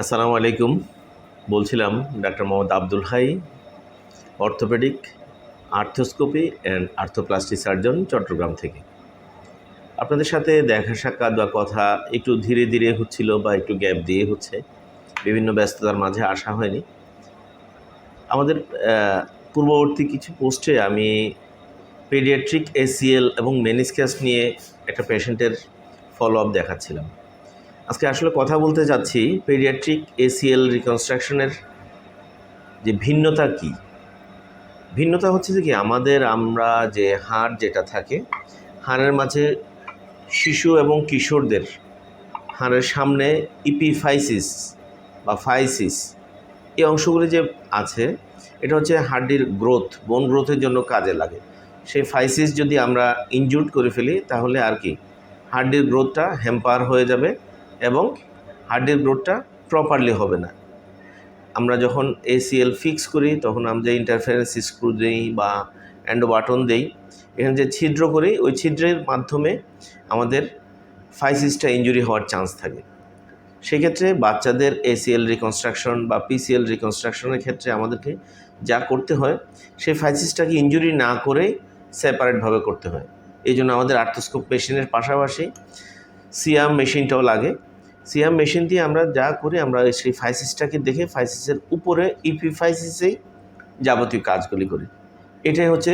আসসালামু আলাইকুম। বলছিলাম doctor Mohammad Abdul Hai, orthopedic, arthroscopy and arthroplasty surgeon, Chattogram থেকে। আপনাদের সাথে দেখা সাক্ষাৎ বা কথা একটু ধীরে ধীরে হচ্ছিল বা একটু গ্যাপ দিয়ে হচ্ছে, বিভিন্ন ব্যস্ততার মাঝে আসা হয়নি। আমাদের পূর্ববর্তী কিছু পোস্টে আমি পেডিয়াট্রিক এসিএল এবং মেনিসকাস নিয়ে একটা পেশেন্টের ফলো আপ দেখাচ্ছিলাম। আজকে আসলে কথা বলতে যাচ্ছি পেডিয়াট্রিক এসিএল রিকনস্ট্রাকশনের যে ভিন্নতা কী। ভিন্নতা হচ্ছে যে কি, আমরা যে হাড় যেটা থাকে, হাড়ের মাঝে শিশু এবং কিশোরদের হাড়ের সামনে ইপিফাইসিস বা ফাইসিস, এই অংশগুলি যে আছে, এটা হচ্ছে হাড়টির গ্রোথ, বোন গ্রোথের জন্য কাজে লাগে। সেই ফাইসিস যদি আমরা ইনজুর্ড করে ফেলি, তাহলে আর কি হাড়টির গ্রোথটা হ্যাম্পার হয়ে যাবে এবং হাড়টির গ্রোথটা প্রপারলি হবে না। আমরা যখন এসিএল ফিক্স করি তখন আমরা যে ইন্টারফারেন্স স্ক্রু দিই বা অ্যান্ডোবাটন দিই, এখানে যে ছিদ্র করি, ওই ছিদ্রের মাধ্যমে আমাদের ফাইসিসটা ইনজুরি হওয়ার চান্স থাকে। সেক্ষেত্রে বাচ্চাদের এসিএল রিকনস্ট্রাকশন বা পিসিএল রিকনস্ট্রাকশনের ক্ষেত্রে আমাদেরকে যা করতে হয়, সেই ফাইসিসটাকে ইনজুরি না করে সেপারেটভাবে করতে হয়। এই জন্য আমাদের আর্থ্রোস্কোপ মেশিনের পাশাপাশি সিয়াম মেশিনটাও লাগে। সিয়াম মেশিন দিয়ে আমরা যা করি, আমরা সেই ফাইসিসটাকে দেখে ফাইসিসের উপরে ইপিফাইসিসেই যাবতীয় কাজগুলি করি। এটাই হচ্ছে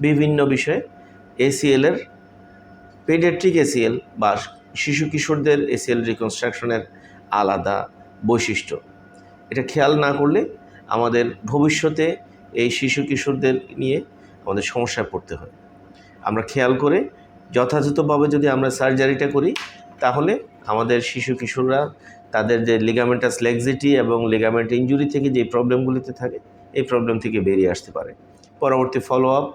বিভিন্ন বিষয়ে এসিএলের, পেডিয়াট্রিক এসিএল বা শিশু কিশোরদের এসিএল রিকনস্ট্রাকশনের আলাদা বৈশিষ্ট্য। এটা খেয়াল না করলে আমাদের ভবিষ্যতে এই শিশু কিশোরদের নিয়ে আমাদের সমস্যায় পড়তে হয়। আমরা খেয়াল করে যথাযথভাবে যদি আমরা সার্জারিটা করি, তাহলে আমাদের শিশু কিশোররা তাদের যে লিগামেন্টাস লেক্সিটি এবং লিগামেন্ট ইনজুরি থেকে যে প্রবলেমগুলিতে থাকে, এই প্রবলেম থেকে বেরিয়ে আসতে পারে। পরবর্তী ফলো আপ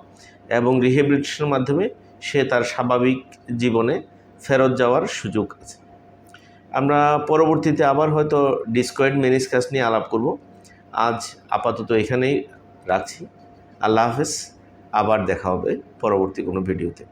এবং রিহেবিলিটেশনের মাধ্যমে সে তার স্বাভাবিক জীবনে ফেরত যাওয়ার সুযোগ আছে। আমরা পরবর্তীতে আবার হয়তো ডিসকয়েড মেনিসকাস নিয়ে আলাপ করব। আজ আপাতত এখানেই রাখছি। আল্লাহ হাফেজ। আবার দেখা হবে পরবর্তী কোনো ভিডিওতে।